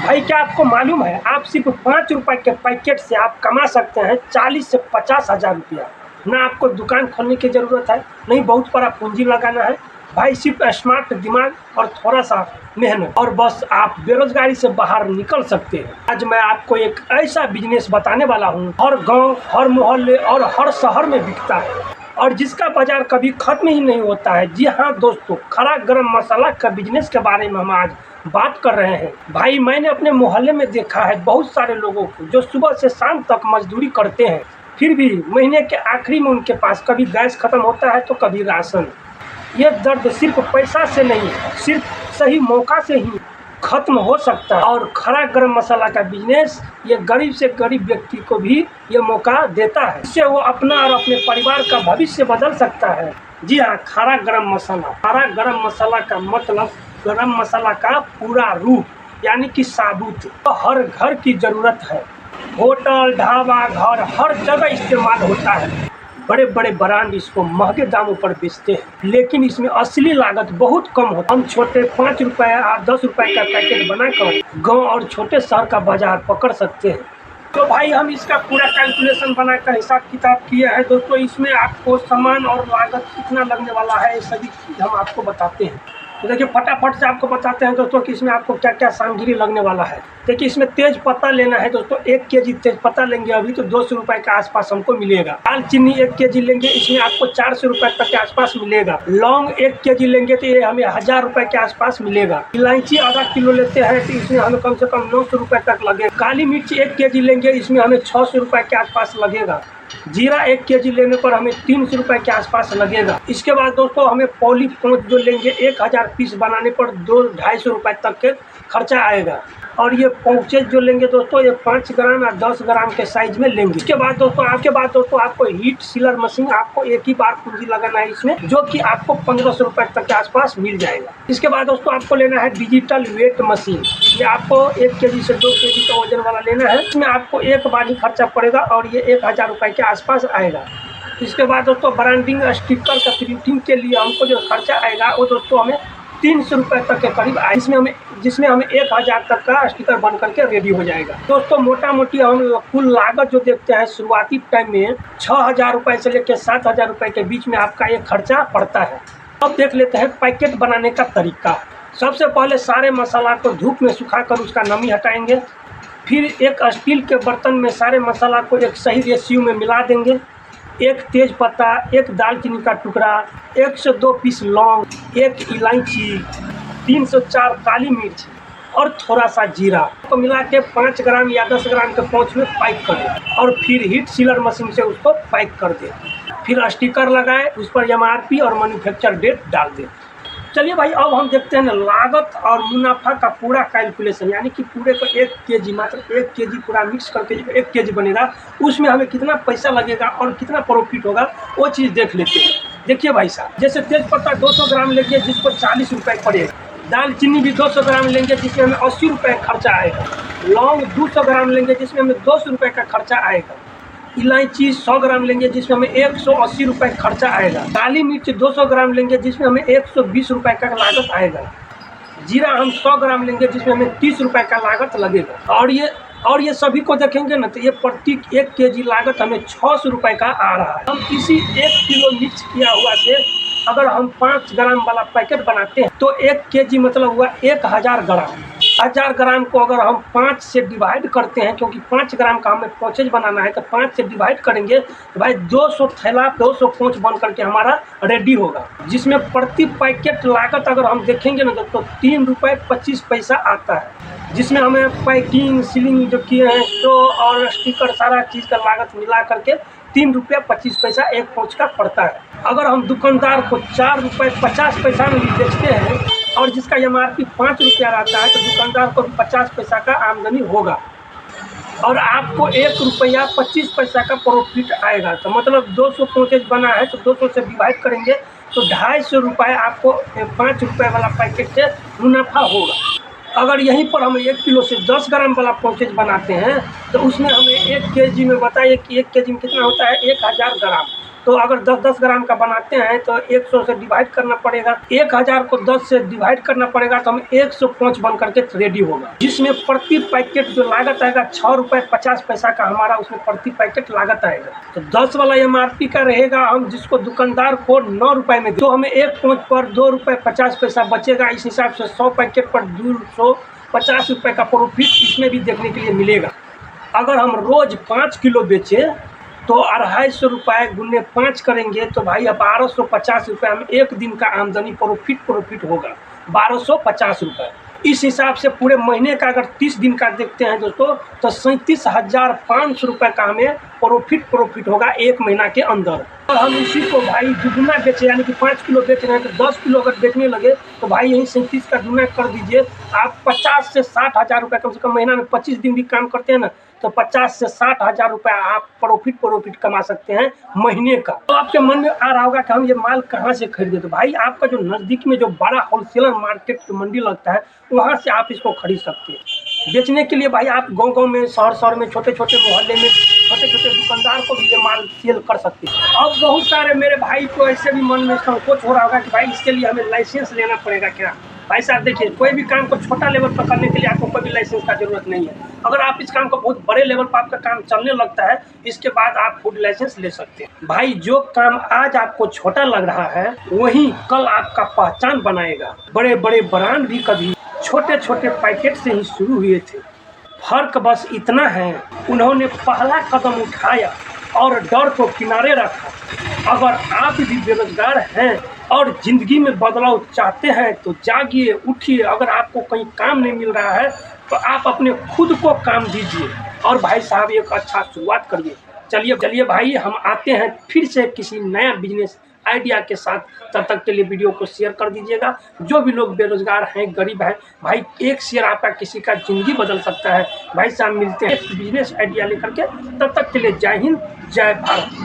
भाई क्या आपको मालूम है, आप सिर्फ 5 रुपए के पैकेट से आप कमा सकते हैं 40 से 50 हज़ार रुपया। ना आपको दुकान खोलने की ज़रूरत है, नहीं बहुत बड़ा पूंजी लगाना है। भाई सिर्फ स्मार्ट दिमाग और थोड़ा सा मेहनत और बस आप बेरोजगारी से बाहर निकल सकते हैं। आज मैं आपको एक ऐसा बिजनेस बताने वाला हूँ, हर गांव, हर मोहल्ले और हर शहर में बिकता है और जिसका बाजार कभी खत्म ही नहीं होता है। जी हाँ दोस्तों, खड़ा गरम मसाला का बिजनेस के बारे में हम आज बात कर रहे हैं। भाई मैंने अपने मोहल्ले में देखा है बहुत सारे लोगों को जो सुबह से शाम तक मजदूरी करते हैं, फिर भी महीने के आखिरी में उनके पास कभी गैस खत्म होता है तो कभी राशन। ये दर्द सिर्फ पैसा से नहीं, सिर्फ सही मौका से ही खत्म हो सकता है। और खड़ा गरम मसाला का बिजनेस ये गरीब से गरीब व्यक्ति को भी ये मौका देता है, इससे वो अपना और अपने परिवार का भविष्य बदल सकता है। जी हाँ, खड़ा गरम मसाला। खड़ा गरम मसाला का मतलब गरम मसाला का पूरा रूप, यानी कि साबुत, तो हर घर की जरूरत है। होटल, ढाबा, घर, हर जगह इस्तेमाल होता है। बड़े बड़े ब्रांड इसको महंगे दामों पर बेचते हैं, लेकिन इसमें असली लागत बहुत कम होता है। हम छोटे 5 रुपए या 10 रुपए का पैकेट बनाकर गांव और छोटे शहर का बाजार पकड़ सकते हैं। तो भाई हम इसका पूरा कैलकुलेशन बनाकर हिसाब किताब किए हैं दोस्तों। इसमें आपको सामान और लागत कितना लगने वाला है, सभी चीज़ हम आपको बताते हैं। तो देखिए फटाफट से आपको बताते हैं दोस्तों कि इसमें आपको क्या क्या सामग्री लगने वाला है। देखिए इसमें तेज पत्ता लेना है दोस्तों, 1 केजी तेज पत्ता लेंगे अभी तो 200 रुपए के आसपास हमको मिलेगा। दालचीनी 1 केजी लेंगे, इसमें आपको 400 रुपए तक के आसपास मिलेगा। लौंग 1 केजी लेंगे तो ये हमें 1000 रुपए के आसपास मिलेगा। इलायची आधा किलो लेते हैं तो इसमें हमें कम से कम 900 रुपए तक लगेगा। काली मिर्च 1 केजी लेंगे, इसमें हमें 600 रुपए के आसपास लगेगा। जीरा 1 केजी लेने पर हमें 300 रुपए के आसपास लगेगा। इसके बाद दोस्तों हमें पॉली पोंच जो लेंगे 1000 पीस बनाने पर 200-250 रुपए तक के खर्चा आएगा। और ये पाउचेज जो लेंगे दोस्तों, ये 5 ग्राम या 10 ग्राम के साइज में लेंगे। इसके बाद दोस्तों आपको हीट सीलर मशीन आपको एक ही बार पूंजी लगाना है इसमें, जो कि आपको 1500 रुपए तक के आसपास मिल जाएगा। इसके बाद दोस्तों आपको लेना है डिजिटल वेट मशीन। ये आपको 1 केजी से 2 केजी का वजन वाला लेना है। इसमें आपको एक बार ही खर्चा पड़ेगा और ये 1000 रुपए के आसपास आएगा। इसके बाद दोस्तों ब्रांडिंग स्टिकर का प्रिंटिंग के लिए हमको जो खर्चा आएगा वो दोस्तों हमें 300 रुपए तक के करीब आए, जिसमें हमें 1000 तक का स्टिकर बन करके रेडी हो जाएगा। दोस्तों मोटा मोटी हम कुल लागत जो देखते हैं शुरुआती टाइम में 6000 रुपए से लेकर 7000 रुपए के बीच में आपका ये खर्चा पड़ता है। अब देख लेते हैं पैकेट बनाने का तरीका। सबसे पहले सारे मसाला को धूप में सुखाकर उसका नमी हटाएंगे। फिर एक स्टील के बर्तन में सारे मसाला को एक सही रेशियो में मिला देंगे। 1 तेज पत्ता, 1 दालचीनी का टुकड़ा, 1 से 2 पीस लौंग, 1 इलायची, 3 से 4 काली मिर्च और थोड़ा सा जीरा को मिला के 5 ग्राम या 10 ग्राम के पाउच में पैक कर दें और फिर हीट सीलर मशीन से उसको पैक कर दें। फिर स्टिकर लगाए, उस पर MRP और मैन्युफैक्चर डेट डाल दें। चलिए भाई अब हम देखते हैं लागत और मुनाफा का पूरा कैलकुलेशन, यानी कि पूरे को 1 केजी, मात्र 1 केजी पूरा मिक्स करके जो 1 केजी बनेगा उसमें हमें कितना पैसा लगेगा और कितना प्रॉफिट होगा वो चीज़ देख लेते हैं। देखिए भाई साहब, जैसे तेज पत्ता 200 ग्राम लेंगे जिसको 40 रुपए पड़ेगा। दालचीनी भी 200 ग्राम लेंगे जिसमें हमें 80 रुपए खर्चा आएगा। लौंग 200 ग्राम लेंगे जिसमें हमें 200 रुपए का खर्चा आएगा। इलायची 100 ग्राम लेंगे जिसमें हमें 180 रुपए खर्चा आएगा। काली मिर्च 200 ग्राम लेंगे जिसमें हमें 120 रुपए का लागत आएगा। जीरा हम 100 ग्राम लेंगे जिसमें हमें 30 रुपए का लागत लगेगा। और ये सभी को देखेंगे ना तो ये प्रति 1 केजी लागत हमें 600 रुपए का आ रहा है। हम इसी 1 किलो मिक्स किया हुआ से अगर हम 5 ग्राम वाला पैकेट बनाते हैं तो 1 केजी मतलब हुआ 1000 ग्राम। 1000 ग्राम को अगर हम 5 से डिवाइड करते हैं, क्योंकि 5 ग्राम का हमें पाउचेज बनाना है, तो 5 से डिवाइड करेंगे तो भाई 200 थैला 200 पाउच बन करके हमारा रेडी होगा, जिसमें प्रति पैकेट लागत अगर हम देखेंगे ना तो 3 रुपये 25 पैसा आता है, जिसमें हमें पैकिंग सीलिंग जो किए हैं तो और स्टिकर सारा चीज़ का लागत मिला करके 3 रुपया 25 पैसा 1 पाउच का पड़ता है। अगर हम दुकानदार को 4 रुपये 50 पैसा में भी बेचते हैं और जिसका MRP 5 रुपया रहता है तो दुकानदार को 50 पैसा का आमदनी होगा और आपको 1 रुपया 25 पैसा का प्रॉफिट आएगा। तो मतलब 200 पाउचेज बना है तो 200 से डिवाइड करेंगे तो 250 रुपये आपको 5 रुपये वाला पैकेट से मुनाफा होगा। अगर यहीं पर हम 1 किलो से 10 ग्राम वाला पाउचेज बनाते हैं तो उसमें हमें 1 केजी में बताइए कि 1 केजी में कितना होता है, 1000 ग्राम। तो अगर 10-10 ग्राम का बनाते हैं तो 100 से डिवाइड करना पड़ेगा, 1000 को 10 से डिवाइड करना पड़ेगा तो हम 105 बन करके रेडी होगा, जिसमें प्रति पैकेट जो लागत आएगा 6 रुपये 50 पैसा का हमारा उसमें प्रति पैकेट लागत आएगा। तो 10 वाला MRP का रहेगा, हम जिसको दुकानदार को 9 रुपये में तो हमें 1 पॉइंट पर 2 रुपये 50 पैसा बचेगा। इस हिसाब से 100 पैकेट पर 250 रुपये का प्रॉफिट इसमें भी देखने के लिए मिलेगा। अगर हम रोज़ 5 किलो बेचें तो 250 रुपये गुने 5 करेंगे तो भाई 1250 रुपये हम एक दिन का आमदनी प्रॉफिट होगा 1250 रुपये। इस हिसाब से पूरे महीने का अगर 30 दिन का देखते हैं दोस्तों तो 37,500 रुपये का हमें प्रॉफिट होगा एक महीना के अंदर। और हम इसी को भाई दुगुना बेचे, यानी कि 5 किलो बेच रहे हैं तो 10 किलो अगर बेचने लगे तो भाई यही 37 का दुगुना कर दीजिए, आप 50 से 60 हज़ार रुपये कम से कम महीना में 25 दिन भी काम करते हैं ना तो 50 से 60 हज़ार रुपये आप प्रॉफिट कमा सकते हैं महीने का। तो आपके मन में आ रहा होगा कि हम ये माल कहाँ से खरीदे, तो भाई आपका जो नज़दीक में जो बड़ा होलसेलर मार्केट जो मंडी लगता है वहाँ से आप इसको खरीद सकते हैं। बेचने के लिए भाई आप गांव में शहर में छोटे मोहल्ले में छोटे दुकानदार को भी ये माल सेल कर सकते हैं। अब बहुत सारे मेरे भाई को ऐसे भी मन में संकोच हो रहा होगा कि भाई इसके लिए हमें लाइसेंस लेना पड़ेगा क्या। भाई साहब देखिए, कोई भी काम को छोटा लेवल पर करने के लिए आपको कोई भी लाइसेंस का जरूरत नहीं है। अगर आप इस काम को बहुत बड़े लेवल पर आपका काम चलने लगता है इसके बाद आप फूड लाइसेंस ले सकते हैं। भाई जो काम आज आपको छोटा लग रहा है वही कल आपका पहचान बनाएगा। बड़े ब्रांड भी कभी छोटे पैकेट से ही शुरू हुए थे। फर्क बस इतना है, उन्होंने पहला कदम उठाया और डर को किनारे रखा। अगर आप भी बेरोजगार हैं और ज़िंदगी में बदलाव चाहते हैं तो जागिए, उठिए। अगर आपको कहीं काम नहीं मिल रहा है तो आप अपने खुद को काम दीजिए और भाई साहब एक अच्छा शुरुआत करिए। चलिए भाई, हम आते हैं फिर से किसी नया बिजनेस आइडिया के साथ। तब तक के लिए वीडियो को शेयर कर दीजिएगा। जो भी लोग बेरोजगार हैं, गरीब हैं, भाई एक शेयर आपका किसी का ज़िंदगी बदल सकता है। भाई साहब मिलते हैं बिजनेस आइडिया लेकर के। तब तक के लिए जय हिंद, जय भारत।